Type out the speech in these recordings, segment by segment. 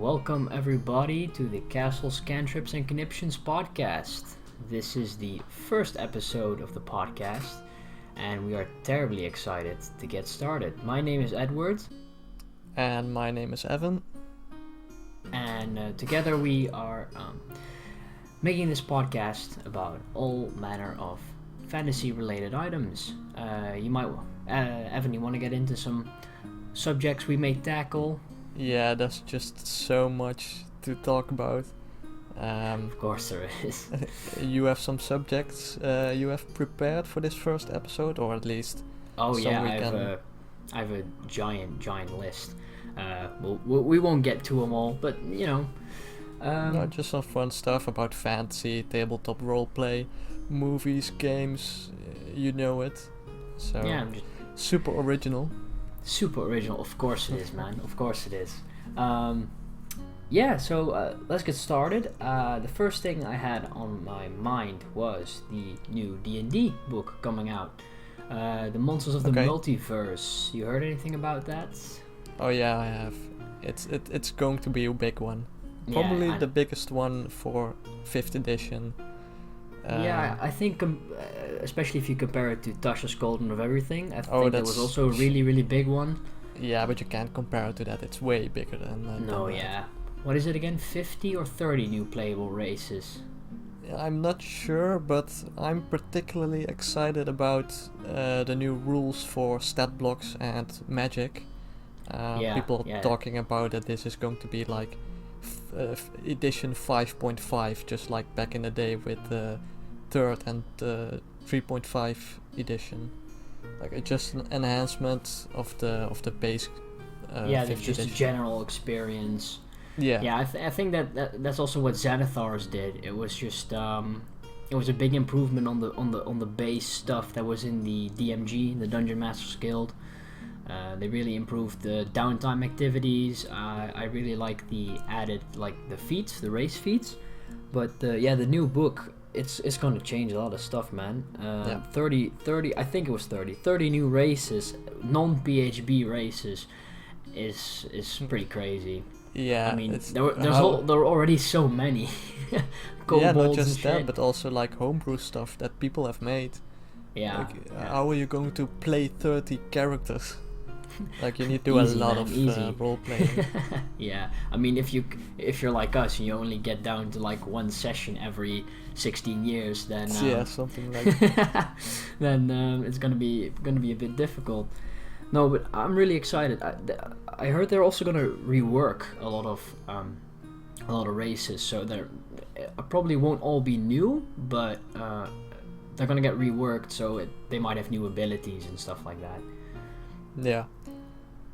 welcome everybody to the Castles, Cantrips, and Conniptions podcast. This is the first episode of the podcast, and we are terribly excited to get started. My name is Edward. And my name is Evan. And together we are making this podcast about all manner of fantasy-related items. Evan, you want to get into some subjects we may tackle? Yeah, there's just so much to talk about. Of course there is. You have some subjects you have prepared for this first episode, or at least Oh some yeah, we I have a giant list. We won't get to them all, but you know. No, just some fun stuff about fantasy, tabletop roleplay, movies, games, you know it. So Yeah, super original. super original. Of course it is, man. Of course it is. So let's get started. The first thing I had on my mind was the new D&D book coming out. The Monsters of the Okay. Multiverse. You heard anything about that? Oh yeah, I have. It's going to be a big one. Probably Yeah, the biggest one for 5th edition. I think, especially if you compare it to Tasha's Cauldron of Everything, I think there that's- was also a really big one. Yeah, but you can't compare it to that. It's way bigger than No, that. yeah. What is it again? 50 or 30 new playable races? I'm not sure, but I'm particularly excited about the new rules for stat blocks and magic. People yeah. talking about that this is going to be like edition 5.5, just like back in the day with the 3rd and 3.5 edition. Like it's just an enhancement of the base. There's 5th just a edition. general experience. Yeah. I think that's also what Xanathar's did. It was just it was a big improvement on the base stuff that was in the DMG, the Dungeon Masters Guild. They really improved the downtime activities. I really like the added the feats, the race feats. But the new book, it's going to change a lot of stuff, man. 30, I think it was 30 new races, non-PHB races is pretty crazy. Yeah, I mean, it's there were already so many. yeah, Kobolds not and just that, shit. but also like homebrew stuff that people have made. Yeah. Like, how are you going to play 30 characters? Like you need to do Easy, a lot man, of easy. role playing. Yeah, I mean, if you're like us and you only get down to like one session every 16 years, then Yeah, something like that. then it's gonna be a bit difficult. No, but I'm really excited. I heard they're also gonna rework a lot of races, so they're probably won't all be new, but they're gonna get reworked, so they might have new abilities and stuff like that. Yeah.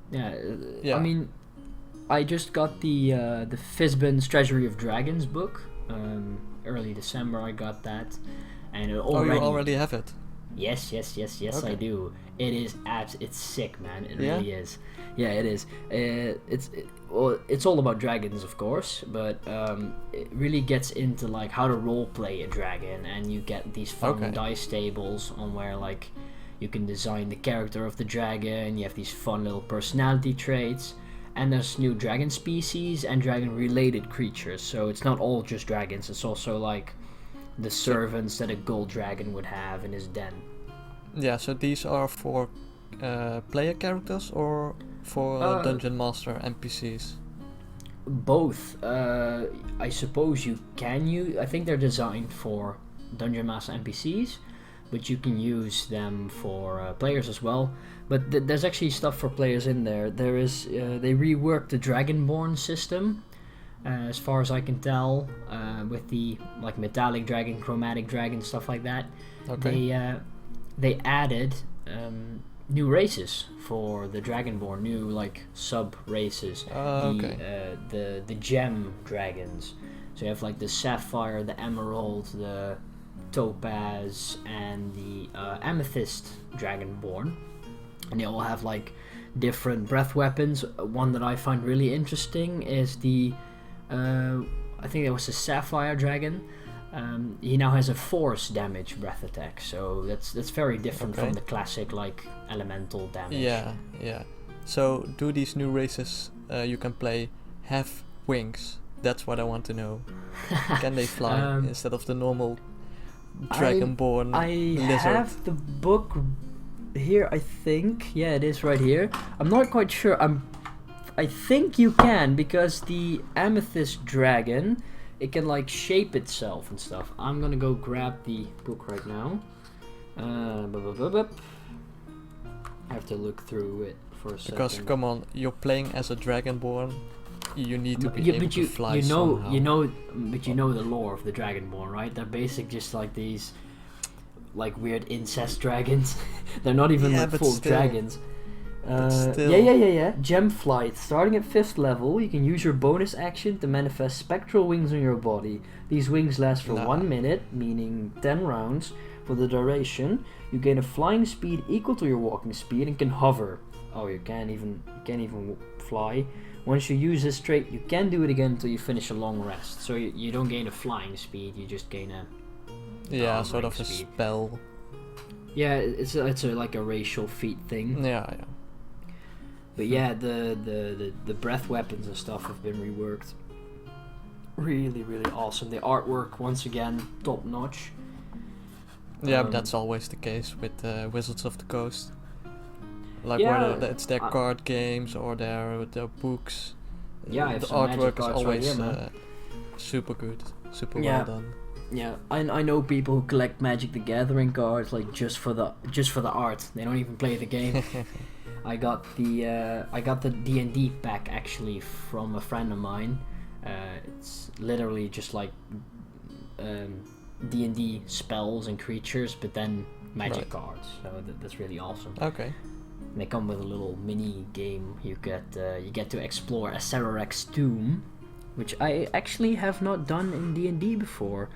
Yeah. I mean, I just got the Fizban's Treasury of Dragons book. Early December I got that, and it already. Oh, you already have it. Yes, Okay. I do. It is it's sick, man. It Yeah? really is. Yeah, it is. It's all about dragons, of course, but it really gets into like how to role play a dragon, and you get these fun Okay. dice tables on where like you can design the character of the dragon. You have these fun little personality traits, and there's new dragon species and dragon-related creatures. So it's not all just dragons. It's also like the servants that a gold dragon would have in his den. Yeah, so these are for player characters or for Dungeon Master NPCs? Both. I suppose you can use. I think they're designed for Dungeon Master NPCs, but you can use them for players as well. But there's actually stuff for players in there. There is. They reworked the Dragonborn system, as far as I can tell, with the like metallic dragon, chromatic dragon, stuff like that. Okay. They added new races for the Dragonborn, new like sub races. The gem dragons. So you have like the sapphire, the emerald, the topaz, and the amethyst dragonborn, and they all have like different breath weapons. One that I find really interesting is the I think it was a sapphire dragon. He now has a force damage breath attack, so that's very different from the classic like elemental damage. Yeah. So do these new races you can play have wings? That's what I want to know. Can they fly instead of the normal dragonborn lizard? I have the book here, I think. Yeah, it is right here. I'm not quite sure. I think you can, because the amethyst dragon, it can like shape itself and stuff. I'm gonna go grab the book right now. I have to look through it for a second. Because come on, you're playing as a dragonborn. You need to be able to fly somehow. But you know the lore of the dragonborn, right? They're basically just like these, like weird incest dragons. They're not even full dragons. Yeah. Gem flight. Starting at 5th level, you can use your bonus action to manifest spectral wings on your body. These wings last for 1 minute, meaning 10 rounds. For the duration, you gain a flying speed equal to your walking speed and can hover. Oh, you can't even fly. Once you use this trait, you can do it again until you finish a long rest. So you don't gain a flying speed, you just gain a sort of a speed. spell. Yeah, it's like a racial feat thing. Yeah. But yeah, the breath weapons and stuff have been reworked. Really, really awesome. The artwork, once again, top notch. Yeah, but that's always the case with Wizards of the Coast. Like whether it's their card games or their books. Yeah, the artwork is always super good, super well done. Yeah, I know people who collect Magic the Gathering cards like just for the art. They don't even play the game. I got the D&D pack actually from a friend of mine. It's literally just like D&D spells and creatures, but then Magic cards. So that's really awesome. Okay. And they come with a little mini game. You get to explore a Acererak's tomb, which I actually have not done in D&D before.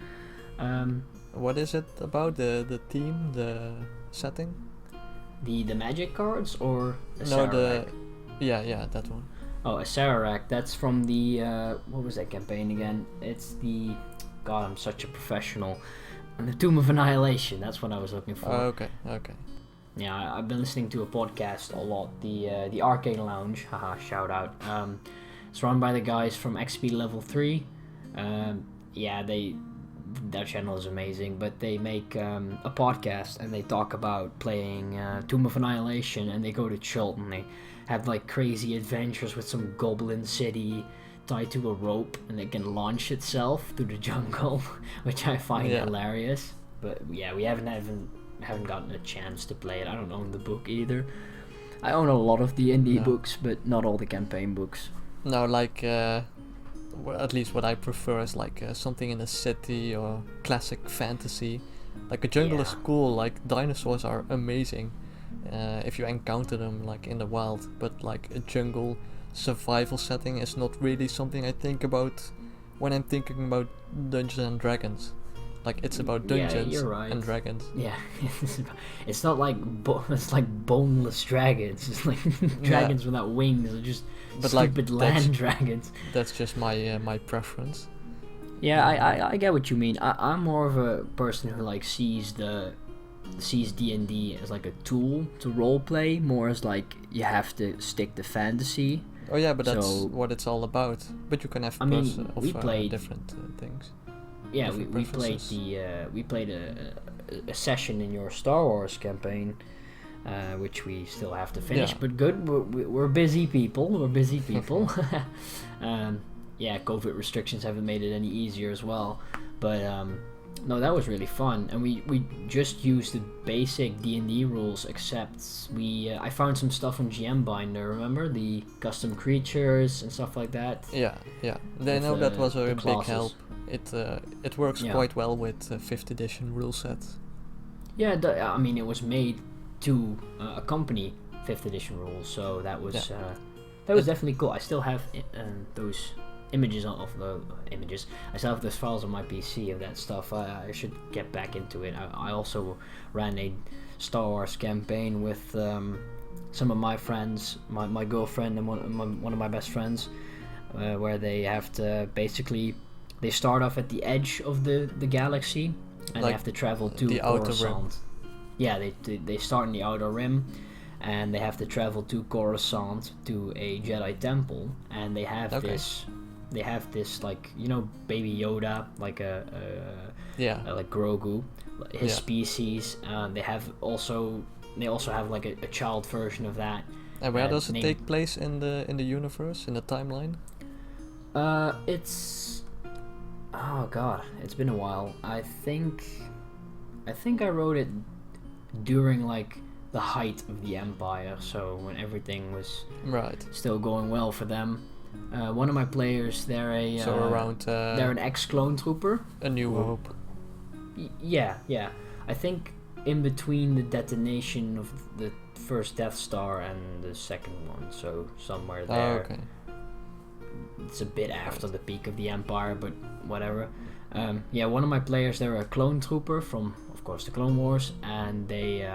What is it about, the theme, the setting? The Magic cards or Acererak? No, yeah, that one. Oh, Acererak. That's from the what was that campaign again? It's the God, I'm such a professional. The Tomb of Annihilation. That's what I was looking for. Okay. Yeah, I've been listening to a podcast a lot. The Arcane Lounge. Haha, shout out. It's run by the guys from XP Level 3. Their channel is amazing, but they make a podcast and they talk about playing Tomb of Annihilation, and they go to Chilton. They have like crazy adventures with some goblin city tied to a rope, and it can launch itself through the jungle, which I find hilarious. But yeah, we haven't gotten a chance to play it. I don't own the book either. I own a lot of D&D books, but not all the campaign books. No, like at least what I prefer is like something in a city or classic fantasy. Like a jungle is cool. Like dinosaurs are amazing if you encounter them like in the wild, but like a jungle survival setting is not really something I think about when I'm thinking about Dungeons and Dragons. Like it's about dungeons and dragons. Yeah, it's not like it's like boneless dragons. It's like dragons without wings. They're just stupid land dragons. That's just my preference. Yeah, I get what you mean. I'm more of a person who like sees D&D as like a tool to roleplay, more as like you have to stick to fantasy. Oh yeah, but that's what it's all about. But you can have different things. Yeah, we played a session in your Star Wars campaign, which we still have to finish. Yeah. But good, we're busy people. COVID restrictions haven't made it any easier as well. But no, that was really fun, and we just used the basic D&D rules, except I found some stuff on GM Binder. Remember the custom creatures and stuff like that? Yeah. That was a big help. It works quite well with 5th edition rule sets. Yeah, I mean it was made to accompany 5th edition rules, so that was definitely cool. I still have those images of the images. I still have those files on my PC of that stuff. I should get back into it. I also ran a Star Wars campaign with some of my friends, my girlfriend and one of my best friends, where they have to basically. They start off at the edge of the galaxy, and they have to travel to the Outer Rim. Yeah, they start in the Outer Rim, and they have to travel to Coruscant to a Jedi temple, and they have this they have this like Baby Yoda, like like Grogu, his species. They also have like a child version of that. And where does it take place in the universe, in the timeline? It's it's been a while. I think I wrote it during like the height of the Empire, so when everything was still going well for them. One of my players, they're an ex-clone trooper. A New Hope. Yeah. I think in between the detonation of the first Death Star and the second one, so somewhere there. Okay. It's a bit after the peak of the Empire, but whatever. One of my players, they're a clone trooper from, of course, the Clone Wars, and they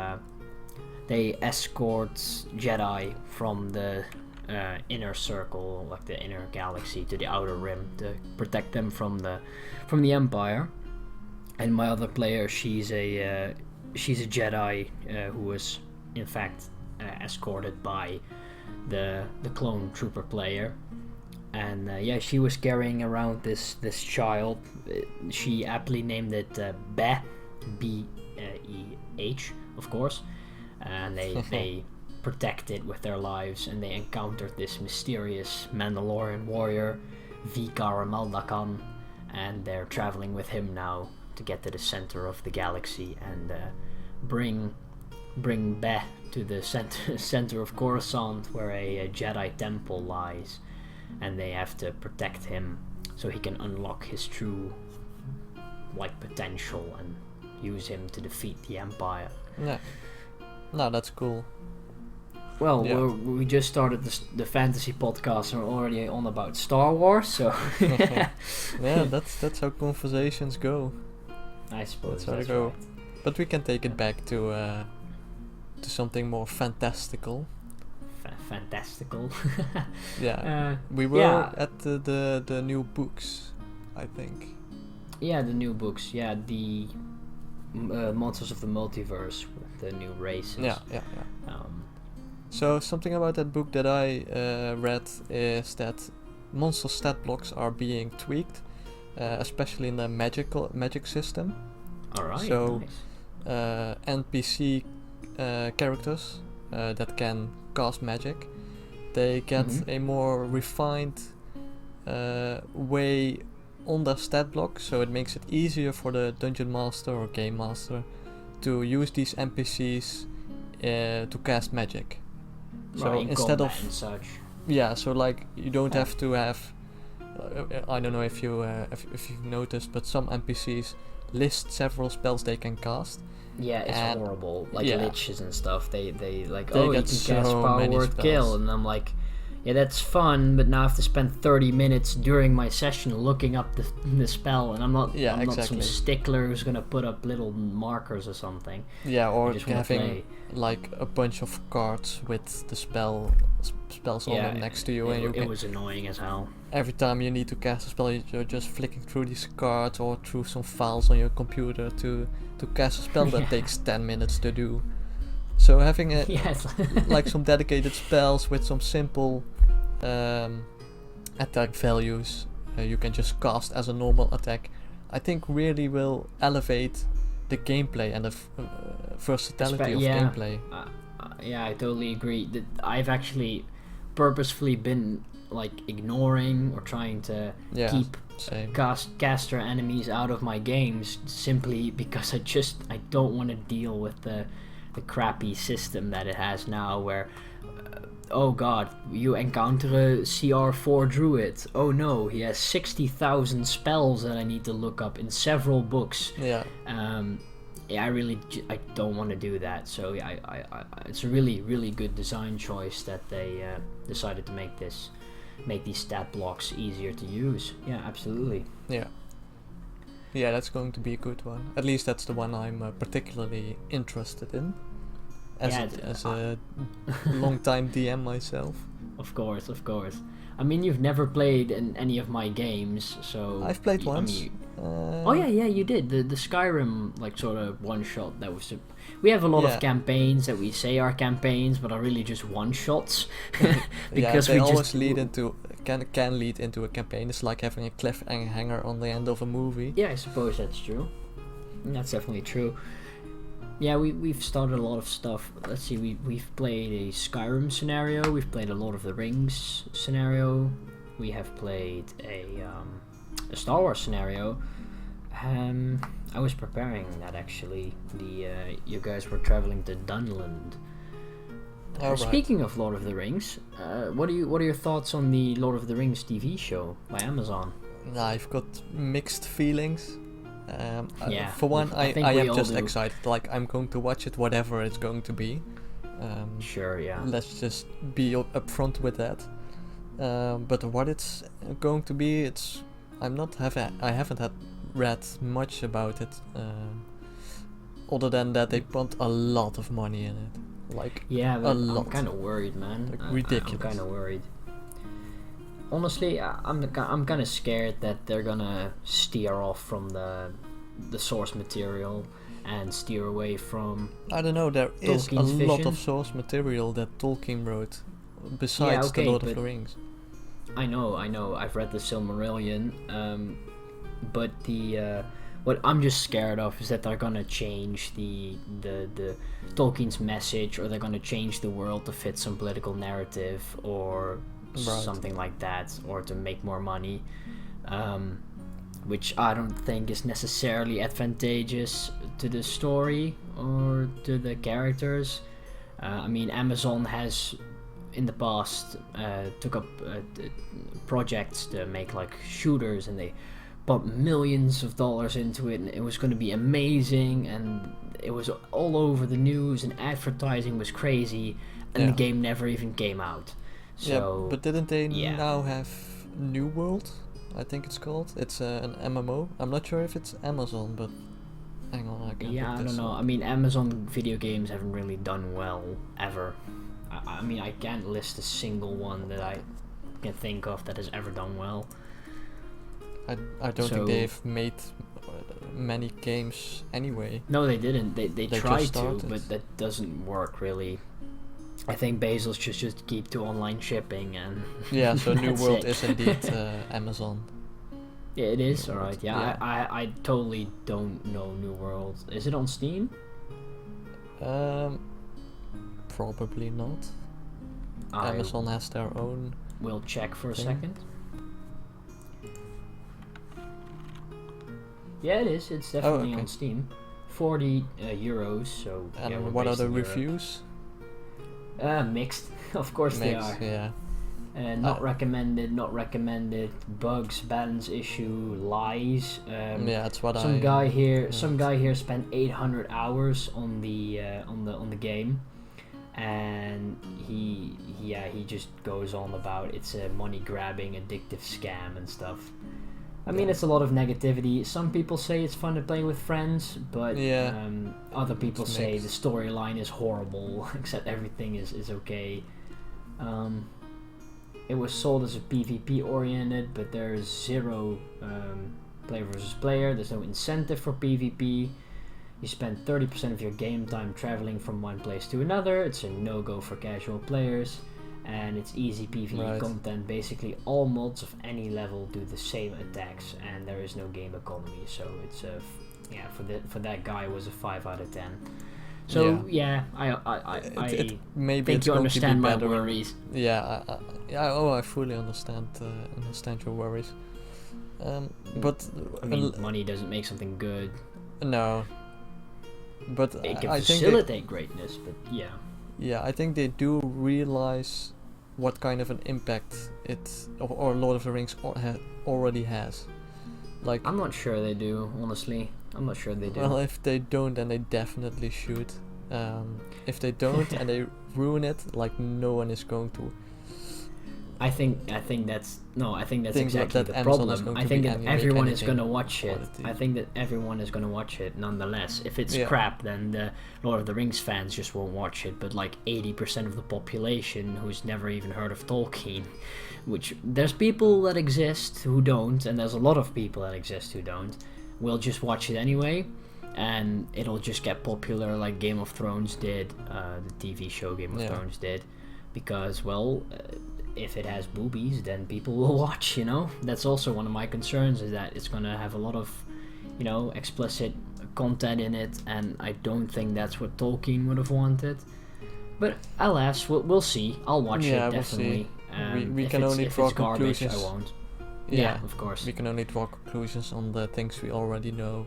escort Jedi from the inner circle, like the inner galaxy, to the outer rim to protect them from the Empire. And my other player, she's a Jedi who was in fact escorted by the clone trooper player. And she was carrying around this child. She aptly named it Beh, B-E-H, of course. And they protect it with their lives. And they encountered this mysterious Mandalorian warrior, Vikar Maldakan. And they're traveling with him now to get to the center of the galaxy and bring Beh to the center of Coruscant, where a Jedi temple lies. And they have to protect him so he can unlock his true potential and use him to defeat the Empire. Yeah. No, that's cool. Well, we just started the fantasy podcast and we're already on about Star Wars, so... Yeah, that's how conversations go. I suppose that's how they go. Right. But we can take it back to something more fantastical. Fantastical. Yeah. We were at the new books, I think. Yeah, the new books. Yeah, the Monsters of the Multiverse with the new races. Yeah. So something about that book that I read is that monster stat blocks are being tweaked, especially in the magic system. Alright, so nice. NPC characters that can cast magic, they get a more refined way on their stat block, so it makes it easier for the dungeon master or game master to use these NPCs to cast magic. So instead of and such. Yeah, so like you don't have to have. I don't know if you've noticed, but some NPCs list several spells they can cast. Yeah, it's horrible. Like liches and stuff. They like, they you can so cast Power Word Kill, and I'm like, yeah, that's fun, but now I have to spend 30 minutes during my session looking up the spell, and I'm not some stickler who's gonna put up little markers or something. Yeah, or having like a bunch of cards with the spells on them next to you, and it was annoying as hell. Every time you need to cast a spell, you're just flicking through these cards or through some files on your computer to cast a spell that takes 10 minutes to do. So having like some dedicated spells with some simple attack values you can just cast as a normal attack, I think really will elevate the gameplay and the versatility of gameplay. I totally agree. I've actually purposefully been like ignoring or trying to keep caster enemies out of my games simply because I don't want to deal with the crappy system that it has now, where oh god, you encounter a CR4 druid, oh no, he has 60,000 spells that I need to look up in several books. I don't want to do that. So I it's a really, really good design choice that they decided to make these stat blocks easier to use. Yeah, absolutely. Yeah, that's going to be a good one. At least that's the one I'm particularly interested in. As a long-time DM myself. Of course. I mean, you've never played in any of my games, so... I've played once. You did. The Skyrim, like, sort of one-shot that was... We have a lot of campaigns that we say are campaigns, but are really just one-shots. Because they always lead into can lead into a campaign. It's like having a cliffhanger on the end of a movie. Yeah, I suppose that's true. That's definitely true. Yeah, we've started a lot of stuff. Let's see, we've played a Skyrim scenario, we've played a Lord of the Rings scenario, we have played a Star Wars scenario. I was preparing that actually. You guys were traveling to Dunland. Speaking of Lord of the Rings, what are your thoughts on the Lord of the Rings TV show by Amazon? I've got mixed feelings. For one, I am just excited. Like, I'm going to watch it, whatever it's going to be. Sure, yeah. Let's just be upfront with that. But what it's going to be, I haven't read much about it. Other than that, they pumped a lot of money in it. Like, yeah, but a lot. I'm kind of worried, man. Like, ridiculous. I'm kind of worried. Honestly, I'm kind of scared that they're gonna steer off from the source material and steer away from. I don't know. There is Tolkien's a lot vision. of source material that Tolkien wrote, besides the Lord of the Rings. I know. I've read the Silmarillion, but what I'm just scared of is that they're gonna change the Tolkien's message, or they're gonna change the world to fit some political narrative, or something like that, or to make more money, which I don't think is necessarily advantageous to the story or to the characters. I mean, Amazon has in the past took up projects to make like shooters, and they pumped millions of dollars into it, and it was going to be amazing, and it was all over the news, and advertising was crazy, and the game never even came out. So, yeah, but didn't they now have New World? I think it's called. It's an MMO. I'm not sure if it's Amazon, but hang on, I don't know. I mean, Amazon video games haven't really done well ever. I mean, I can't list a single one that I can think of that has ever done well. I don't think they've made many games anyway. No, they didn't. They tried to, but that doesn't work really. I think Bezos should just keep to online shipping, and yeah. So New World is indeed Amazon. Yeah, it is. All right. Yeah, I totally don't know New World. Is it on Steam? Probably not. Amazon has their own. We'll check for a second. Yeah, it is. It's definitely on Steam. 40 euros. So. And what are the reviews? Mixed. Of course they are. Yeah. Not recommended. Bugs, balance issue, lies. Yeah, that's what some guy here spent 800 hours on the game, and he just goes on about it's a money grabbing addictive scam and stuff. I mean, it's a lot of negativity. Some people say it's fun to play with friends, but other people say the storyline is horrible, except everything is okay. It was sold as a PvP oriented, but there's zero player versus player. There's no incentive for PvP. You spend 30% of your game time traveling from one place to another. It's a no-go for casual players. And it's easy PvE content. Basically, all mods of any level do the same attacks, and there is no game economy. So it's for that guy, it was a 5 out of 10. So I maybe think you understand my worries. I fully understand your worries. But I mean, money doesn't make something good. No. But it can facilitate greatness, but yeah. Yeah, I think they do realize what kind of an impact or Lord of the Rings already has. Like, I'm not sure they do, honestly. I'm not sure they do. Well, if they don't, then they definitely should. If they don't and they ruin it, like, no one is going to. I think that's exactly the problem. I think that everyone is going to watch it. I think that everyone is going to watch it nonetheless. If it's crap, then the Lord of the Rings fans just won't watch it. But like 80% of the population who's never even heard of Tolkien, which there's people that exist who don't, and there's a lot of people that exist who don't, will just watch it anyway. And it'll just get popular like Game of Thrones did, the TV show Game of Thrones did, because, well, if it has boobies, then people will watch. That's also one of my concerns, is that it's gonna have a lot of explicit content in it, and I don't think that's what Tolkien would have wanted. But alas, we'll see. I'll watch it definitely. We'll see. We can only draw conclusions. I won't. Yeah, of course. We can only draw conclusions on the things we already know.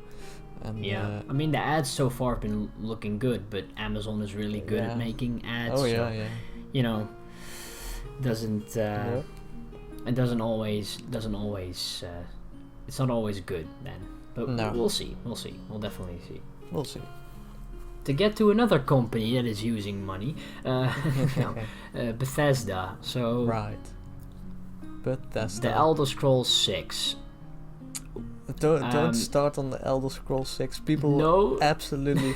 And, I mean, the ads so far have been looking good, but Amazon is really good at making ads. Oh yeah, so, doesn't it doesn't always it's not always good then. But we'll see. We'll definitely see. We'll see. To get to another company that is using money, Bethesda. So right. Bethesda. The Elder Scrolls 6. Don't start on the Elder Scrolls 6. People absolutely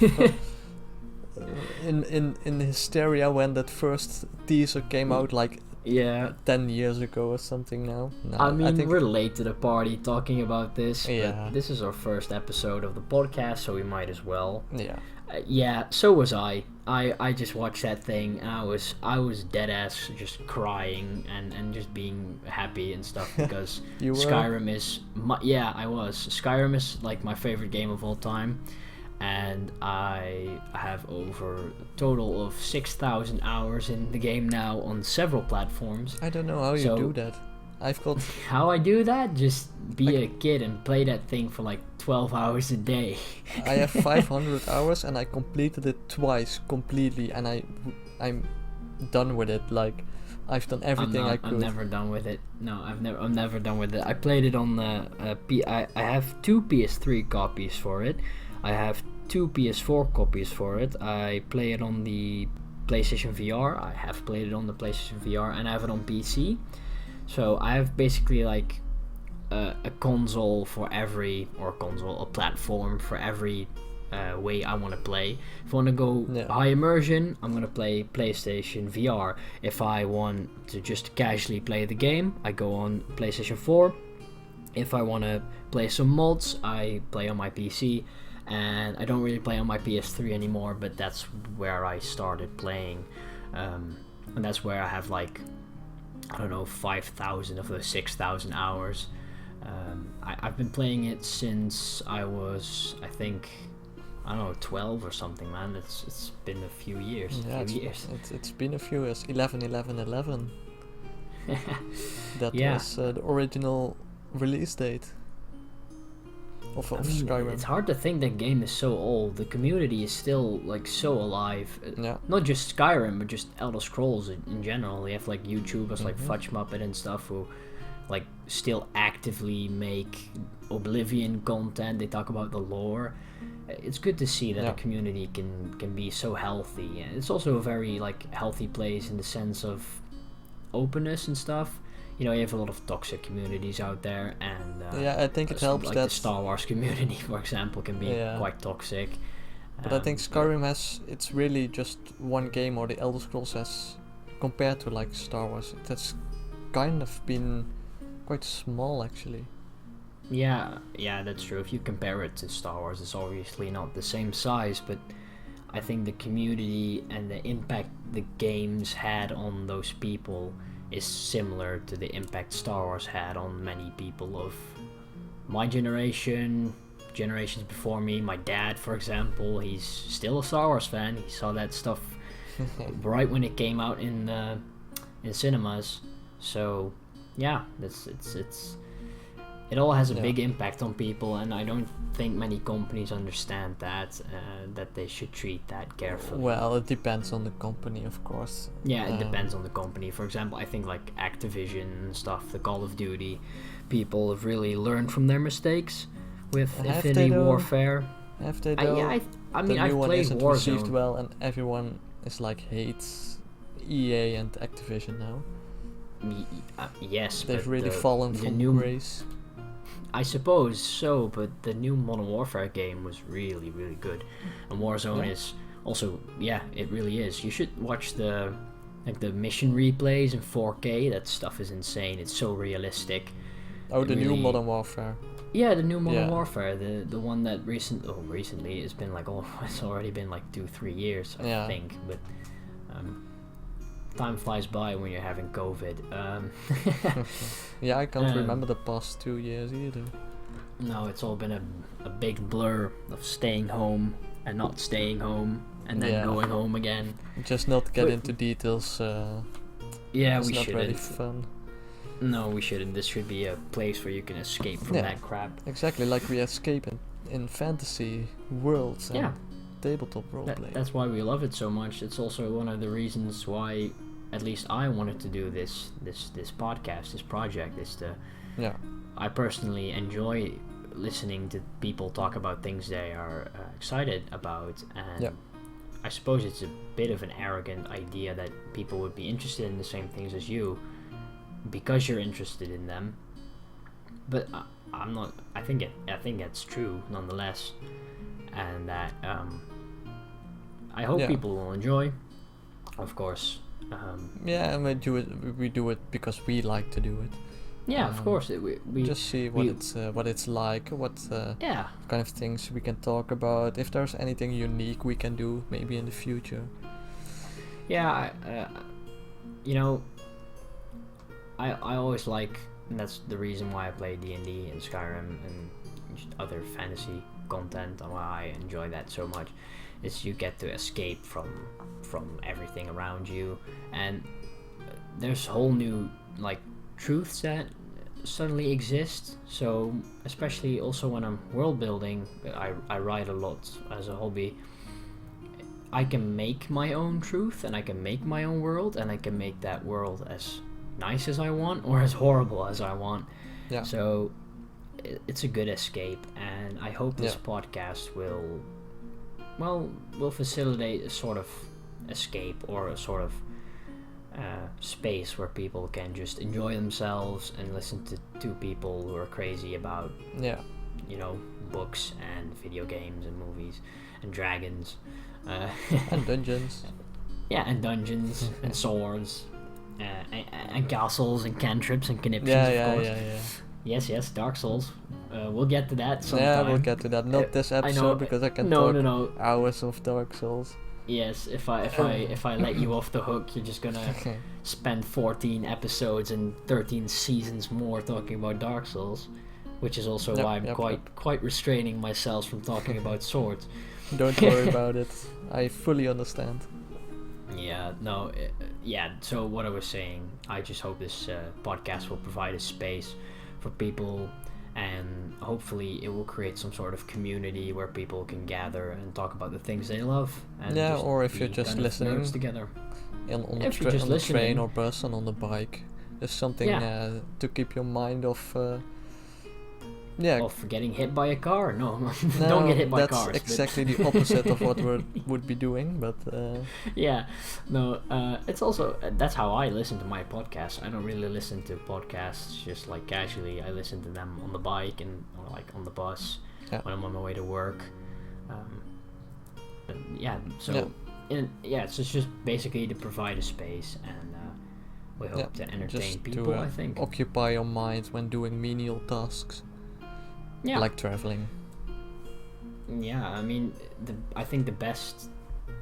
in hysteria when that first teaser came out, like 10 years ago or something now. No, I think we're late to the party talking about this. Yeah. But this is our first episode of the podcast, so we might as well. Yeah. So was I. I just watched that thing, and I was dead ass just crying and just being happy and stuff because Skyrim is I was. Skyrim is like my favorite game of all time, and I have over a total of 6,000 hours in the game now on several platforms. I don't know how you do that. I've got how I do that? Just be a kid and play that thing for like 12 hours a day. I have 500 hours and I completed it twice completely, and I'm done with it. Like, I've done everything I could. I'm never done with it. No, I'm never done with it. I played it on the I have 2 PS3 copies for it. I have 2 PS4 copies for it. I play it on the PlayStation VR. I have played it on the PlayStation VR, and I have it on PC. So I have basically like a console for every, a platform for every way I want to play. If I want to go high immersion, I'm going to play PlayStation VR. If I want to just casually play the game, I go on PlayStation 4. If I want to play some mods, I play on my PC. And I don't really play on my PS3 anymore, but that's where I started playing. And that's where I have like, I don't know, 5,000 of those 6,000 hours. I've been playing it since I was, I think, 12 or something, man. It's been a few years. It's been a few years. 11/11/11. That was the original release date of Skyrim. It's hard to think that game is so old. The community is still like so alive. Not just Skyrim, but just Elder Scrolls in general. They have like YouTubers like Fudge Muppet and stuff who like still actively make Oblivion content. They talk about the lore. It's good to see that the community can be so healthy. And it's also a very like healthy place in the sense of openness and stuff. You have a lot of toxic communities out there, and I think it helps like that the Star Wars community, for example, can be quite toxic. But I think Skyrim it's really just one game, or the Elder Scrolls has, compared to like Star Wars, it has kind of been quite small actually. Yeah, that's true. If you compare it to Star Wars, it's obviously not the same size, but I think the community and the impact the games had on those people is similar to the impact Star Wars had on many people of my generation, generations before me. My dad, for example, he's still a Star Wars fan. He saw that stuff right when it came out in cinemas. So yeah, it all has a big impact on people, and I don't think many companies understand that they should treat that carefully. Well, it depends on the company, of course. Yeah, it depends on the company. For example, I think like Activision and stuff, the Call of Duty, people have really learned from their mistakes with Infinity Warfare. Have they though? I mean, I've played Warzone. Received well, and everyone is like hates EA and Activision now. Yes, they've really fallen from grace. I suppose so, but the new Modern Warfare game was really, really good, and Warzone is also, it really is. You should watch the mission replays in 4K. That stuff is insane. It's so realistic. Oh, the new Modern Warfare. Yeah, the new Modern Warfare, the one that recently it's been like it's already been like 2-3 years, I think, but time flies by when you're having COVID. Yeah, I can't remember the past 2 years either. No, it's all been a big blur of staying home and not staying home and then going home again. Just not get into details. Yeah, it's we not shouldn't. really fun. No, we shouldn't. This should be a place where you can escape from that crap. Exactly, like we escape in fantasy worlds and tabletop roleplay. That's why we love it so much. It's also one of the reasons why, at least I wanted to do this podcast, this project. I personally enjoy listening to people talk about things they are excited about, and I suppose it's a bit of an arrogant idea that people would be interested in the same things as you because you're interested in them. But I'm not. I think that's true nonetheless, and that I hope people will enjoy. Of course. And we do it because we like to do it. Yeah, of course. We just see what it's like, what kind of things we can talk about. If there's anything unique we can do, maybe in the future. Yeah, I always like, and that's the reason why I play D&D and Skyrim and just other fantasy content, and why I enjoy that so much, is you get to escape from everything around you, and there's whole new truths that suddenly exist. So especially also when I'm world building, I write a lot as a hobby. I can make my own truth, and I can make my own world, and I can make that world as nice as I want or as horrible as I want. So it's a good escape, and I hope this podcast will facilitate a sort of escape, or a sort of space where people can just enjoy themselves and listen to two people who are crazy about books and video games and movies and dragons and dungeons. And dungeons and swords and castles and cantrips and conniptions, of course. Yes, Dark Souls. We'll get to that sometime. Yeah, we'll get to that. Not this episode, because I can talk hours of Dark Souls. Yes, if I let you off the hook, you're just gonna spend 14 episodes and 13 seasons more talking about Dark Souls, which is also why I'm quite restraining myself from talking about swords. Don't worry about it. I fully understand. So what I was saying, I just hope this podcast will provide a space for people, and hopefully it will create some sort of community where people can gather and talk about the things they love. And or if you're just listening together on the train or bus and on the bike, there's something to keep your mind off. Of getting hit by a car. No, don't get hit by cars. That's exactly the opposite of what we would be doing, but... it's also... that's how I listen to my podcasts. I don't really listen to podcasts just casually. I listen to them on the bike and on the bus when I'm on my way to work. It's just basically to provide a space, and we hope to entertain people, I think. Occupy your mind when doing menial tasks. Like traveling. I mean, I think the best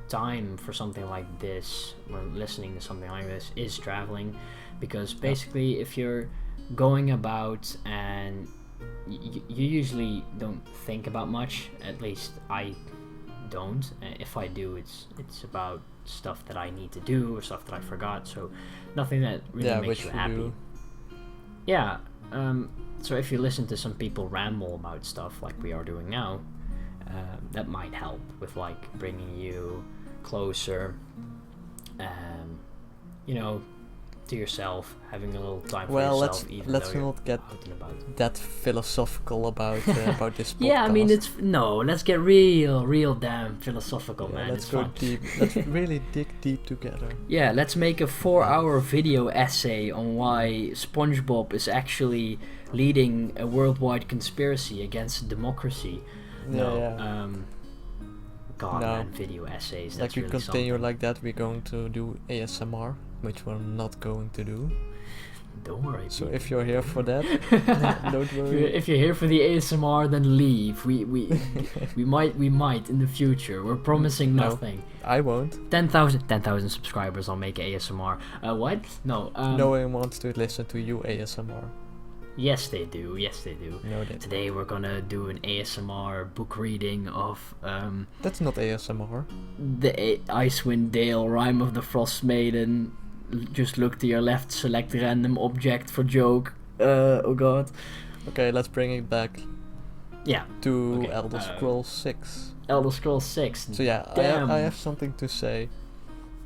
time for something like this, when listening to something like this, is traveling, because basically if you're going about and you usually don't think about much, at least I don't. If I do, it's about stuff that I need to do or stuff that I forgot, so nothing that really makes you happy. So if you listen to some people ramble about stuff like we are doing now, that might help with bringing you closer, to yourself, having a little time for yourself. Let's not get that philosophical about this podcast. I mean, let's get real damn philosophical, man. Let's go deep. Let's really dig deep together. Let's make a 4-hour video essay on why SpongeBob is actually leading a worldwide conspiracy against democracy. Man, video essays. That's we really continue something. Like that, we're going to do ASMR, which we're not going to do. Don't worry. So if you're here for that, don't worry. If you're here for the ASMR, then leave. We might in the future. We're promising nothing. No, I won't. 10,000 subscribers. I'll make ASMR. What? No. No one wants to listen to you ASMR. Yes, they do. No, they Today we're gonna do an ASMR book reading of That's not ASMR. The Icewind Dale, Rime of the Frost Maiden. Just look to your left, select random object for joke. Oh god. Okay, let's bring it back. Yeah. To Elder Scrolls 6. Elder Scrolls 6. So yeah, I have something to say.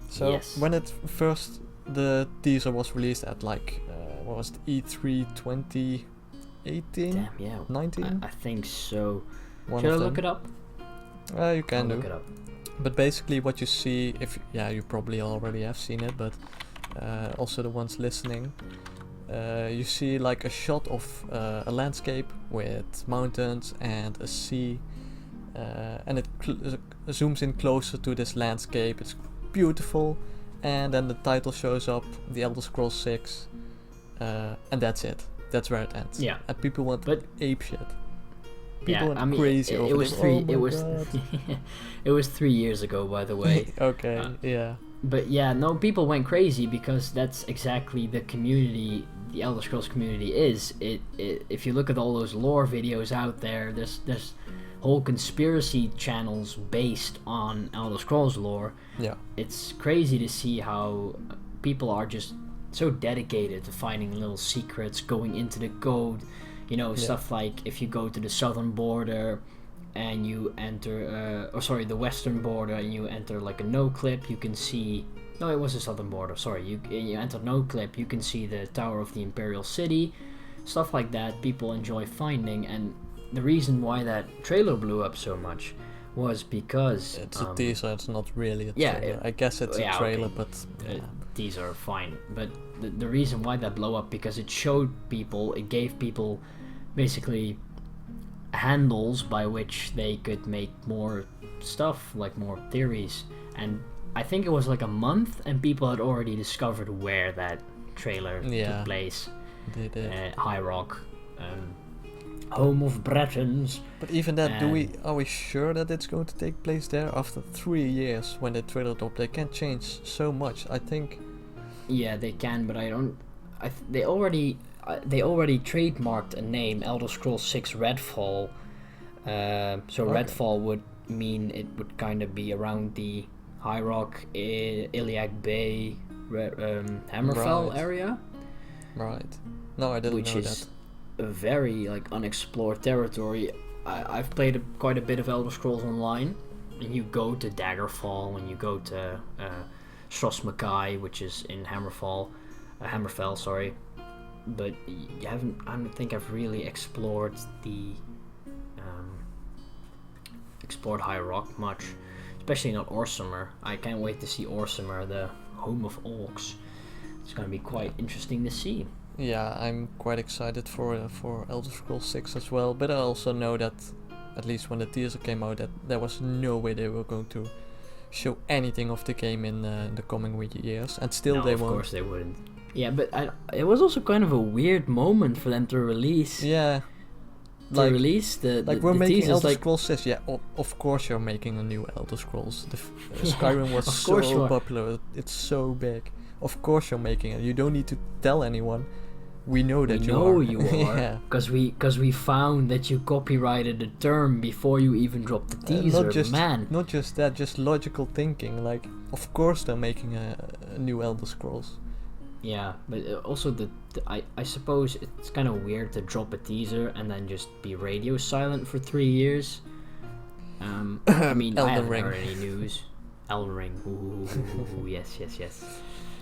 So yes. When it first the teaser was released at like what was it, E3 2018? Damn, yeah. 19? I think so. Should I look it up? You can look it up. But basically what you see, you probably already have seen it, but also the ones listening, you see like a shot of a landscape with mountains and a sea, and it zooms in closer to this landscape. It's beautiful, and then the title shows up, The Elder Scrolls 6, and that's it. That's where it ends. Yeah. And people went ape shit. People went crazy over it was this. three. Oh It was 3 years ago, by the way. Okay. Yeah. But yeah, no, people went crazy because that's exactly the community. The Elder Scrolls community is. If you look at all those lore videos out there, there's whole conspiracy channels based on Elder Scrolls lore. Yeah. It's crazy to see how people are just so dedicated to finding little secrets, going into the code. You know, stuff like if you go to the southern border and you enter, the western border, and you enter like a no clip, you can see. No, it was the southern border. Sorry, you enter no clip, you can see the Tower of the Imperial City, stuff like that. People enjoy finding, and the reason why that trailer blew up so much was because it's a teaser. It's not really a trailer. I guess it's a trailer, but teaser fine. But the reason why that blew up because it showed people, it gave people basically handles by which they could make more stuff, like more theories. And I think it was like a month, and people had already discovered where that trailer took place. They did. High Rock, home of Bretons. But even that, are we sure that it's going to take place there after 3 years when the trailer dropped? They can change so much. I think. Yeah, they can, but I don't. They already trademarked a name, Elder Scrolls 6 Redfall. Redfall would mean it would kind of be around the High Rock, Iliac Bay, Hammerfell area. Right. No, I didn't know that. Which is a very unexplored territory. I've played quite a bit of Elder Scrolls Online, and you go to Daggerfall, and you go to Stros Mackay, which is in Hammerfell, sorry. But I don't think I've really explored High Rock much, especially not Orsimer. I can't wait to see Orsimer, the home of orcs. It's going to be quite interesting to see. Yeah, I'm quite excited for Elder Scrolls 6 as well, but I also know that, at least when the teaser came out, that there was no way they were going to show anything of the game in the coming years, and still they won't. Of course they wouldn't. Yeah, but it was also kind of a weird moment for them to release. Yeah. We're making Elder Scrolls 6. Yeah, of course you're making a new Elder Scrolls. Skyrim was so popular. It's so big. Of course you're making it. You don't need to tell anyone. We know that you are. Yeah. Because we found that you copyrighted the term before you even dropped the teaser. Not just that, just logical thinking. Like, of course they're making a new Elder Scrolls. Yeah, but also I suppose it's kind of weird to drop a teaser and then just be radio silent for 3 years. I mean, I haven't heard any news. Elden Ring, ooh, yes.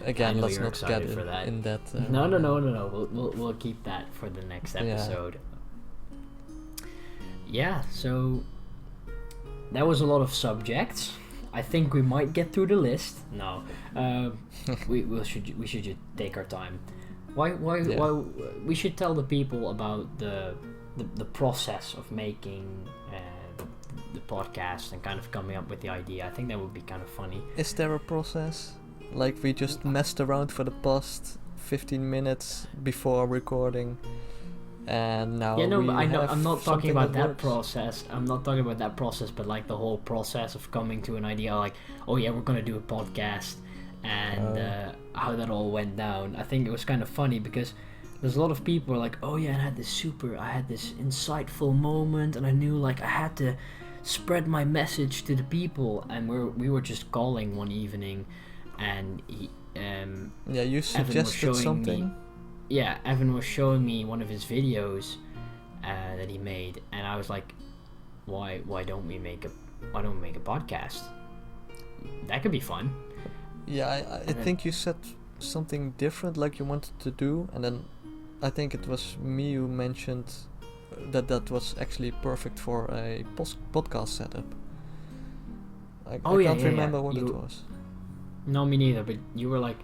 Again, let's not get in that. No. We'll keep that for the next episode. Yeah, so that was a lot of subjects. I think we might get through the list. No, we should just take our time. Why we should tell the people about the process of making the podcast and kind of coming up with the idea. I think that would be kind of funny. Is there a process? Like we just messed around for the past 15 minutes before recording, and now but I know have I'm not talking something about that works. process. I'm not talking about that process, but like the whole process of coming to an idea, like, oh yeah, we're gonna do a podcast, and how that all went down. I think it was kind of funny because there's a lot of people who are like, oh yeah, I had this insightful moment, and I knew like I had to spread my message to the people, and we were just calling one evening, and you suggested something. Evan was showing me one of his videos that he made, and I was like, why don't we make a podcast? That could be fun. Yeah, I think you said something different, like you wanted to do, and then I think it was me who mentioned that was actually perfect for a podcast setup. I can't remember what it was. No, me neither, but you were like,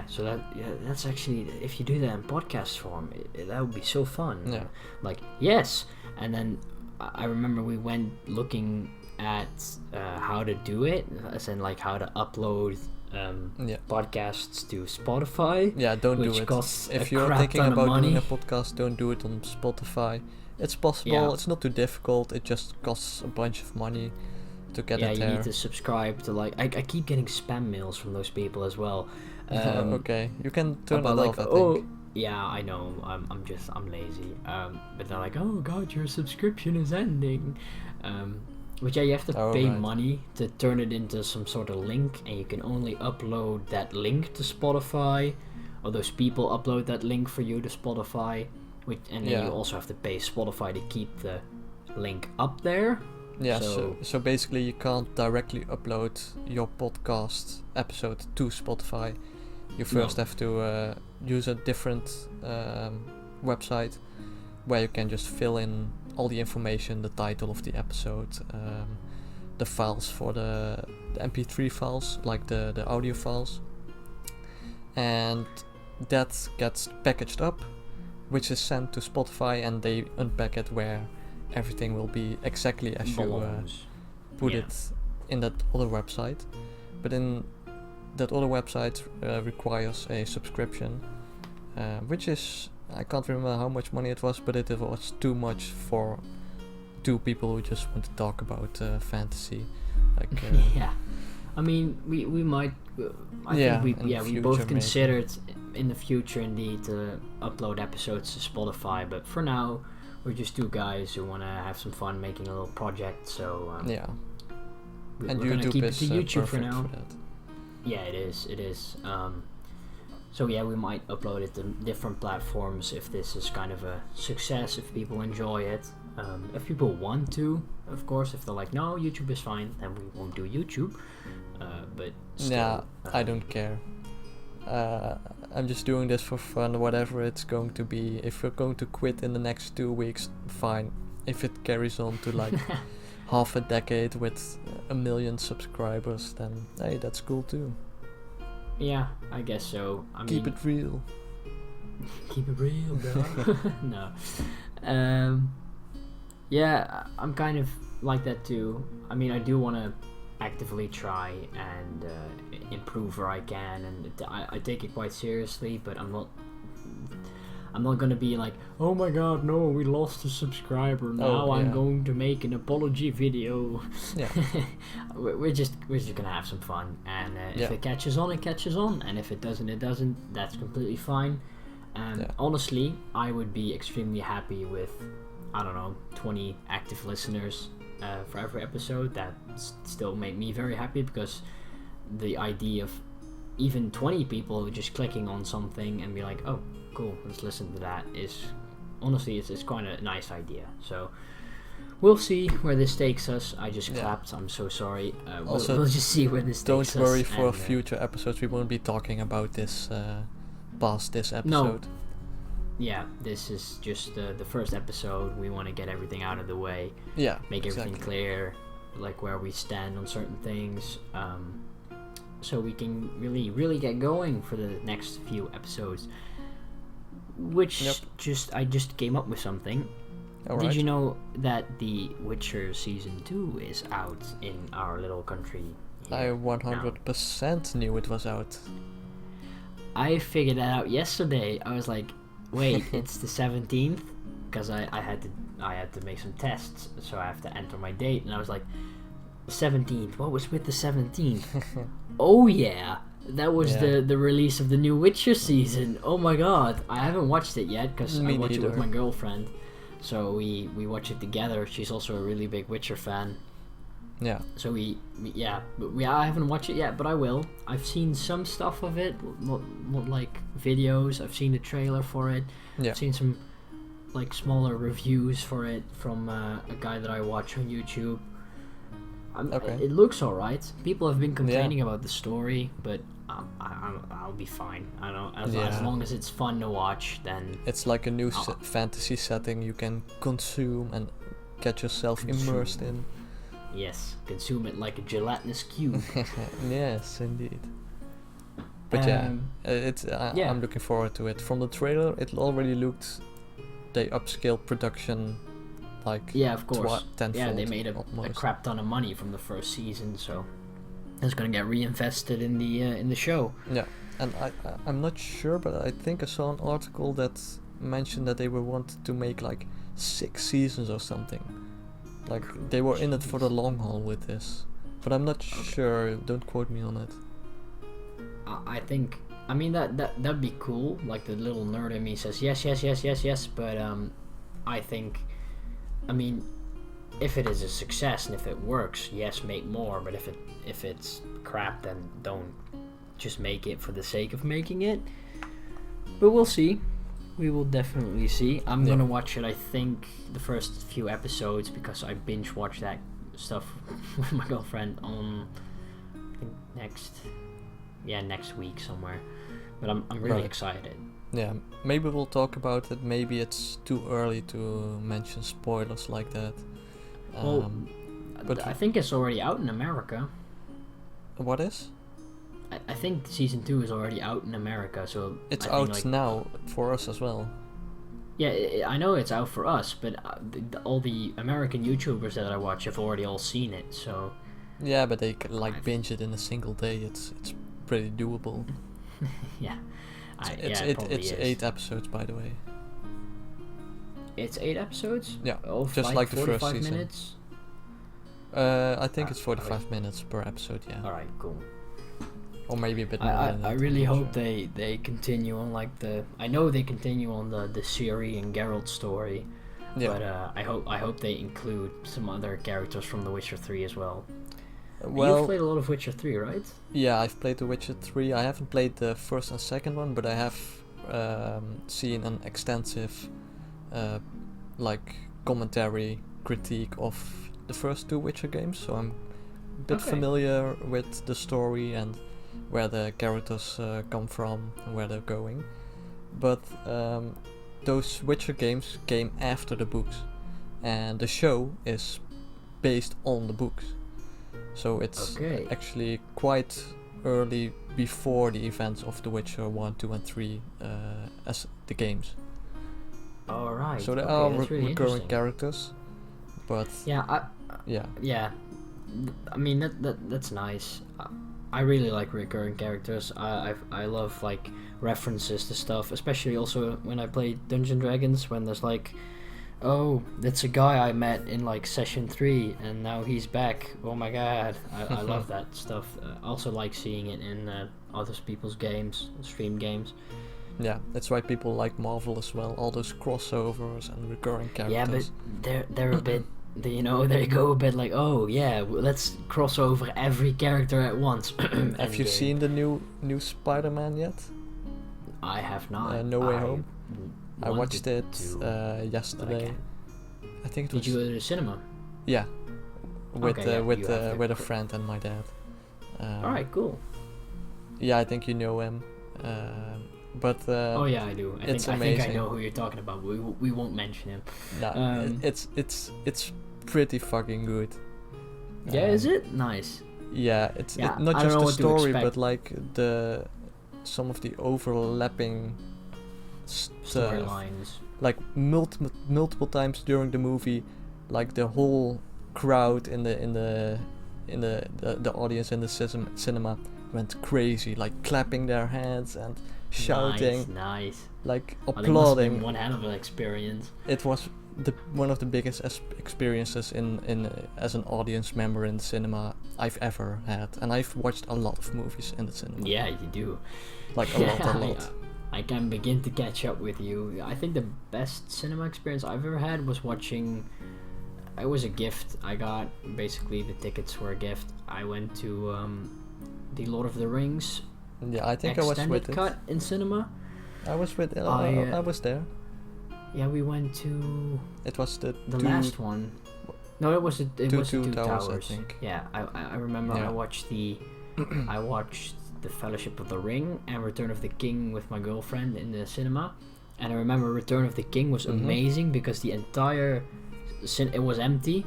so that's actually, if you do that in podcast form, that would be so fun. Yeah. Like, yes. And then I remember we went looking at how to do it, as in like how to upload podcasts to Spotify. Yeah, don't do it. If you're thinking about doing a podcast, don't do it on Spotify. It's possible, it's not too difficult, it just costs a bunch of money to get it there. Yeah, you need to subscribe to like, I keep getting spam mails from those people as well. Okay, you can turn it like, off, I think. Yeah, I know, I'm lazy. But they're like, oh god, your subscription is ending. Which you have to pay money to turn it into some sort of link, and you can only upload that link to Spotify, or those people upload that link for you to Spotify, and then you also have to pay Spotify to keep the link up there. Yeah, so basically you can't directly upload your podcast episode to Spotify. You first have to use a different website where you can just fill in all the information, the title of the episode, the files for the MP3 files, like the audio files, and that gets packaged up, which is sent to Spotify, and they unpack it where everything will be exactly as you put it in that other website. But in that other website requires a subscription, which is, I can't remember how much money it was, but it was too much for two people who just want to talk about fantasy. Like, I mean, we might. I think we both considered in the future indeed to upload episodes to Spotify, but for now we're just two guys who want to have some fun making a little project. So we're gonna keep it to YouTube for now. Yeah, it is. So we might upload it to different platforms if this is kind of a success, if people enjoy it. If people want to, of course. If they're like, no, YouTube is fine, then we won't do YouTube. But still, I don't care. I'm just doing this for fun, whatever it's going to be. If we're going to quit in the next 2 weeks, fine. If it carries on to like half a decade with 1 million subscribers, then hey, that's cool too. Yeah, I guess so. Keep it real. Keep it real, bro. No. Yeah, I'm kind of like that too. I mean, I do want to actively try and improve where I can, and I take it quite seriously, but I'm not gonna be like, oh my god, no, we lost a subscriber, now I'm going to make an apology video. Yeah. we're just gonna have some fun, and if it catches on, it catches on, and if it doesn't, it doesn't. That's completely fine. Honestly, I would be extremely happy with, I don't know, 20 active listeners for every episode. That still made me very happy, because the idea of even 20 people just clicking on something and be like, oh cool, let's listen to that, is honestly it's quite a nice idea. So we'll see where this takes us. I just clapped, I'm so sorry. We'll just see where this takes us. Don't worry, for future episodes we won't be talking about this past this episode. No. Yeah, this is just the first episode. We want to get everything out of the way. Yeah, make everything clear, like where we stand on certain things, so we can really get going for the next few episodes. Which I just came up with something. Did you know that The Witcher Season 2 is out in our little country? I 100% knew it was out. I figured that out yesterday. I was like, wait, it's the 17th, because I had to make some tests, so I have to enter my date, and I was like, 17th. What was with the 17th? Oh yeah, that was the release of the new Witcher season. Oh my god, I haven't watched it yet because I watched it with my girlfriend. So we watch it together. She's also a really big Witcher fan. Yeah. So I haven't watched it yet, but I will. I've seen some stuff of it, not like videos. I've seen the trailer for it. Yeah. I've seen some like smaller reviews for it from a guy that I watch on YouTube. It looks alright. People have been complaining about the story, but I'll be fine. I don't. As long as it's fun to watch, then it's like a new fantasy setting you can consume and get yourself immersed in. Yes, consume it like a gelatinous cube. Yes, indeed. But I'm looking forward to it. From the trailer, it already looked they upscaled production. Like of course. Tenfold, they made a crap ton of money from the first season, so it's gonna get reinvested in the show. Yeah, and I'm not sure, but I think I saw an article that mentioned that they were wanted to make like 6 seasons or something. Like they were in it for the long haul with this, but I'm not sure. Don't quote me on it. I think. I mean that'd be cool. Like the little nerd in me says yes. But I think. I mean, if it is a success and if it works, yes, make more. But if it's crap, then don't just make it for the sake of making it. But we'll see. We will definitely see. I'm gonna watch it. I think the first few episodes because I binge watched that stuff with my girlfriend on I think next week somewhere. But I'm really excited. Yeah, maybe we'll talk about it. Maybe it's too early to mention spoilers like that. But I think it's already out in America. What is? I think season 2 is already out in America, so it's out now for us as well. Yeah, I know it's out for us, but all the American YouTubers that I watch have already all seen it. So. Yeah, but they binge it in a single day. It's pretty doable. Yeah. It's 8 episodes, by the way. It's 8 episodes? Yeah, just like the first season. Minutes? I think it's 45 minutes per episode, yeah. Alright, cool. Or maybe a bit more than that. I really hope they continue on I know they continue on the Ciri and Geralt story. Yeah. But I hope they include some other characters from The Witcher 3 as well. Well, you've played a lot of Witcher 3, right? Yeah, I've played The Witcher 3. I haven't played the first and second one, but I have seen an extensive commentary critique of the first 2 Witcher games, so I'm a bit familiar with the story and where the characters come from and where they're going. But those Witcher games came after the books, and the show is based on the books. So it's actually quite early before the events of The Witcher 1, 2 and 3 as the games. Alright. So there are recurring characters, but... Yeah. I mean, that's nice. I really like recurring characters. I love like references to stuff, especially also when I play Dungeons & Dragons, when there's like, oh, that's a guy I met in like session 3 and now he's back. Oh my god. I love that stuff. I also like seeing it in other people's games, stream games. Yeah, that's why people like Marvel as well. All those crossovers and recurring characters. Yeah, but they're a bit, they go a bit like, oh yeah, let's cross over every character at once. Have you seen the new Spider-Man yet? I have not. No Way Home. I watched it yesterday. I think it was. Did you go to the cinema? Yeah, with a friend and my dad. All right, cool. Yeah, I think you know him. But oh yeah, I do. I think I know who you're talking about. We won't mention him. No, it's pretty fucking good. Yeah, is it nice? Yeah, it's not just the story, but like some of the overlapping storylines. Like multiple times during the movie, like the whole crowd in the audience in the cinema went crazy, like clapping their hands and shouting, nice, like Well, it must have applauding. been one hell of an experience. It was one of the biggest experiences in as an audience member in the cinema I've ever had, and I've watched a lot of movies in the cinema. Yeah, you do. Like a lot. I can begin to catch up with you. I think the best cinema experience I've ever had was watching. It was a gift I got. Basically, the tickets were a gift. I went to the Lord of the Rings. Yeah, I think I was with cut it. in cinema. I was with. I was there. Yeah, we went to. It was the last one. No, it was the Two Towers. I think. Yeah, I remember. Yeah. I watched the Fellowship of the Ring and Return of the King with my girlfriend in the cinema, and I remember Return of the King was amazing because the entire it was empty.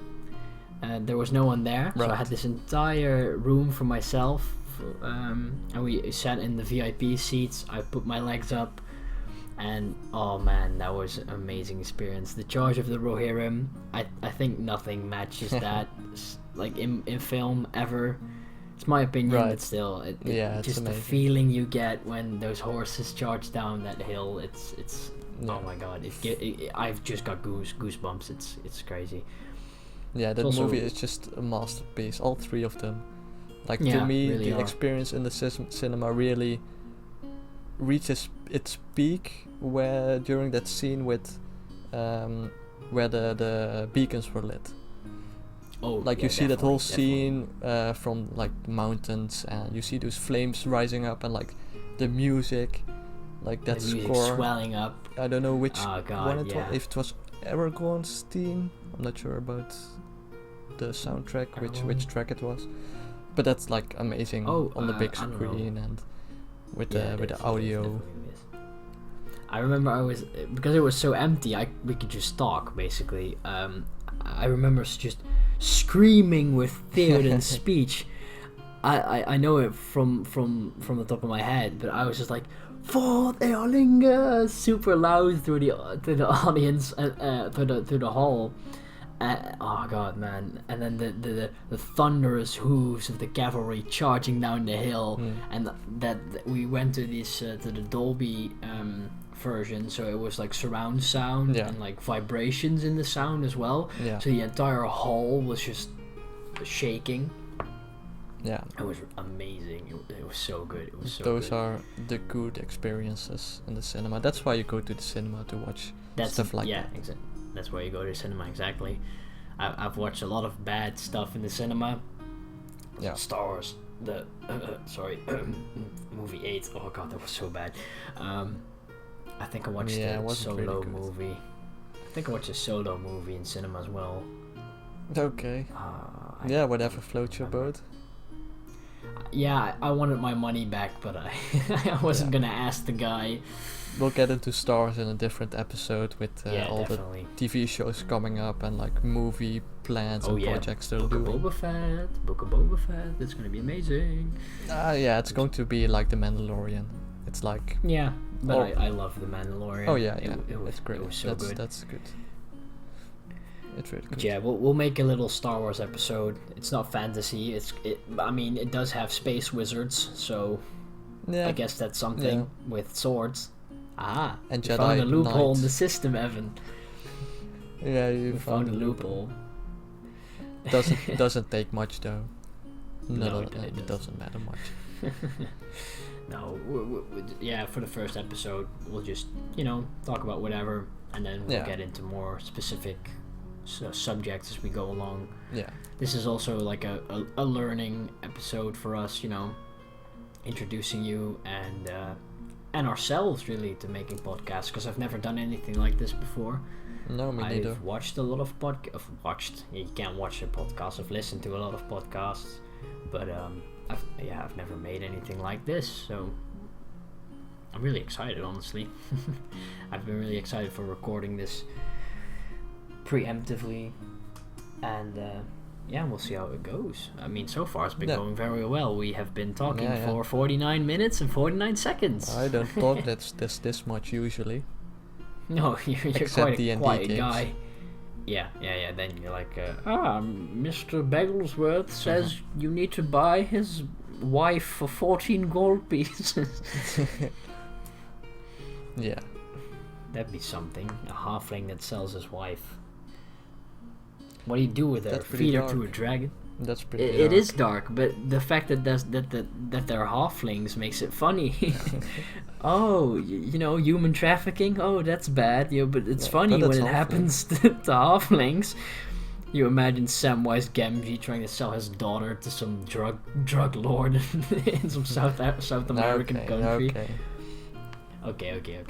There was no one there, so I had this entire room for myself, and we sat in the VIP seats. I put my legs up, and oh man, that was an amazing experience. The Charge of the Rohirrim, I think nothing matches that, like in film ever. It's my opinion, but still, it's just amazing. The feeling you get when those horses charge down that hill. It's oh my god! I've just got goosebumps. It's crazy. Yeah, that movie is just a masterpiece. All three of them. Like to me, really the experience in the cinema really reaches its peak where during that scene with where the beacons were lit. Oh, like you see that whole scene from like the mountains, and you see those flames rising up, and like the music, like that score swelling up. I don't know which one it was. If it was Aragorn's theme, I'm not sure about the soundtrack, which track it was, but that's like amazing on the big screen and with the audio. I remember because it was so empty, we could just talk basically. I remember just screaming with theater and speech. I know it from the top of my head, but I was just like, "For Eolinga!" super loud through the audience, through the hall. Oh god, man! And then the thunderous hooves of the cavalry charging down the hill, and that we went to this to the Dolby version, so it was like surround sound and like vibrations in the sound as well. Yeah. So the entire hall was just shaking. Yeah. It was amazing. It was so good. It was so Those good. are the good experiences in the cinema. That's why you go to the cinema to watch stuff like that. Yeah, exactly. That's why you go to the cinema, exactly. I've watched a lot of bad stuff in the cinema. Yeah. Star Wars, movie 8. Oh god, that was so bad. I think I watched a Solo movie. I think I watched a Solo movie in cinema as well. Okay. Whatever floats your boat. Yeah, I wanted my money back, but I wasn't gonna ask the guy. We'll get into Star Wars in a different episode with all definitely. The TV shows coming up and like movie plans and projects they're doing. Book of Boba Fett. It's gonna be amazing. It's going to be like The Mandalorian. It's like but I love The Mandalorian. Oh yeah, it was great. It was so good. That's good. It's really good. Yeah, we'll make a little Star Wars episode. It's not fantasy. It does have space wizards, so I guess that's something with swords. And you Jedi found a loophole Knights. in the system, Evan. Yeah, you found a loophole. Doesn't take much though. No, it doesn't matter much. No, for the first episode, we'll just talk about whatever, and then we'll get into more specific subjects as we go along. Yeah. This is also like a learning episode for us, introducing you and ourselves really to making podcasts, because I've never done anything like this before. No, me neither. I've watched a lot of you can't watch a podcast. I've listened to a lot of podcasts, but I've never made anything like this, so I'm really excited, honestly. I've been really excited for recording this preemptively, and we'll see how it goes. I mean, so far it's been going very well. We have been talking for 49 minutes and 49 seconds. I don't talk this much usually. No, you're quite a quiet guy. Yeah. Then you're like, Mr. Bagglesworth says you need to buy his wife for 14 gold pieces. Yeah. That'd be something. A halfling that sells his wife. What do you do with her? Feed her to a dragon? That's pretty dark. It is dark, but the fact that they're halflings makes it funny. Oh, human trafficking? Oh, that's bad. But it's funny when it happens to halflings. You imagine Samwise Gamgee trying to sell his daughter to some drug lord in some South American country. Okay.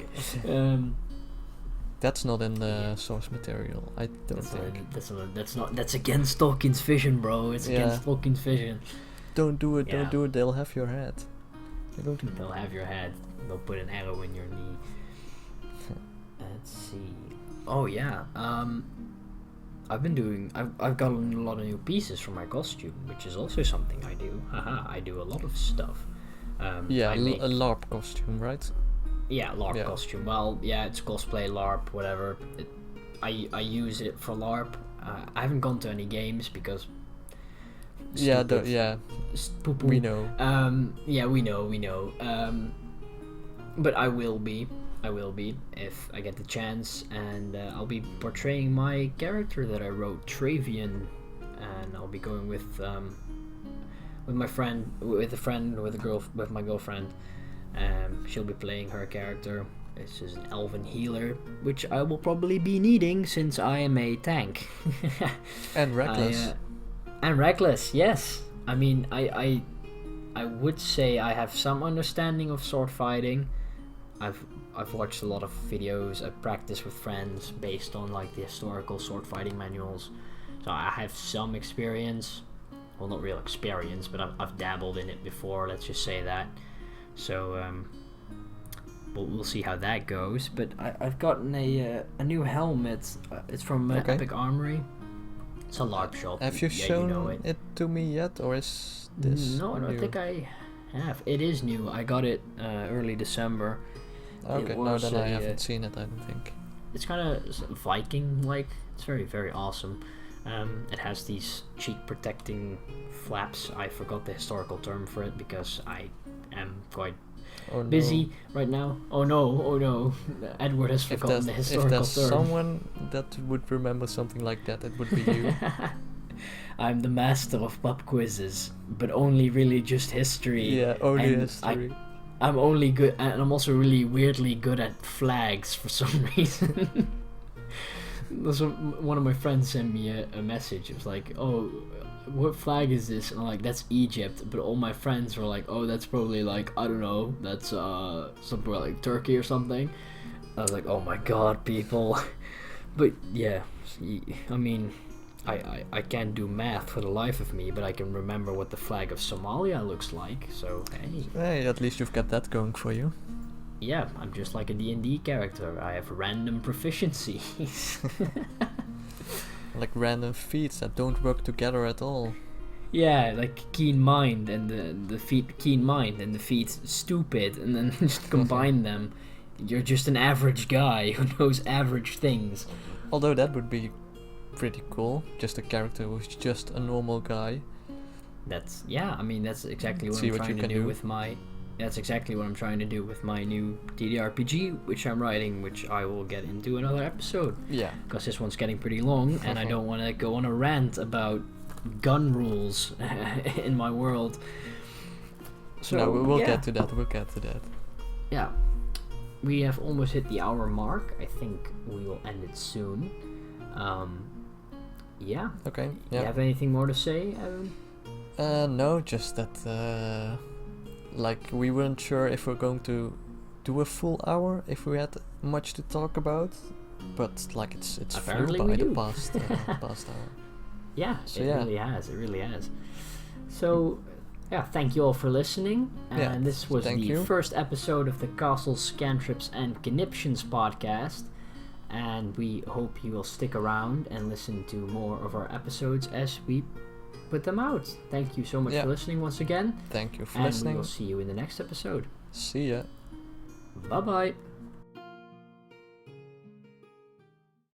That's not in the source material. I don't think. That's against Tolkien's vision, bro. It's against Tolkien's vision. Don't do it. Don't do it. They'll have your head. They'll have your head. They'll put an arrow in your knee. Let's see. Oh yeah. I've gotten a lot of new pieces for my costume, which is also something I do. I do a lot of stuff. A LARP costume, right? Yeah, LARP costume. Well, yeah, it's cosplay, LARP, whatever. I use it for LARP. I haven't gone to any games because... We know. We know. But I will be if I get the chance, and I'll be portraying my character that I wrote, Travian, and I'll be going with my girlfriend. She'll be playing her character. This is an elven healer, which I will probably be needing since I am a tank. And reckless. And reckless, yes. I mean, I would say I have some understanding of sword fighting. I've watched a lot of videos. I practice with friends based on like the historical sword fighting manuals. So I have some experience. Well, not real experience, but I've dabbled in it before. Let's just say that. So we'll see how that goes. But I've gotten a new helmet. It's from Epic Armory. It's a LARP shop. Have you shown it to me yet, or is this? No, I don't think I have. It is new. I got it early December. Okay, then I haven't seen it, I don't think. It's kind of Viking-like. It's very, very awesome. It has these cheek-protecting flaps. I forgot the historical term for it because I am quite busy right now. Oh no. Edward has forgotten the historical term. If there's someone that would remember something like that, it would be you. I'm the master of pub quizzes, but only really just history. Yeah, only history. I'm only good, and I'm also really weirdly good at flags for some reason. One of my friends sent me a message. It was like, "Oh, what flag is this?" And I'm like, "That's Egypt." But all my friends were like, "Oh, that's probably like, I don't know, that's somewhere like Turkey or something." I was like, "Oh my god, people!" But yeah, I mean, I can't do math for the life of me, but I can remember what the flag of Somalia looks like. So hey, at least you've got that going for you. Yeah, I'm just like a D&D character. I have random proficiencies. Like random feats that don't work together at all. Yeah, like keen mind and the feet keen mind and the feet stupid, and then just combine them. You're just an average guy who knows average things. Although that would be pretty cool. Just a character who's just a normal guy. That's exactly what I'm trying to do with my... That's exactly what I'm trying to do with my new DDRPG, which I'm writing, which I will get into another episode. Yeah. Because this one's getting pretty long, and I don't want to go on a rant about gun rules in my world. So, no, we'll get to that. Yeah. We have almost hit the hour mark. I think we will end it soon. Yeah. Okay. Yeah. You have anything more to say, Evan? No, just that... like, we weren't sure if we're going to do a full hour, if we had much to talk about, but like it's apparently flew by the past hour. Yeah, so it really has. So, yeah, thank you all for listening, and this was the first episode of the Castles, Cantrips, and Conniptions podcast, and we hope you will stick around and listen to more of our episodes as we put them out. Thank you so much for listening once again. Thank you for listening. And we will see you in the next episode. See ya. Bye-bye.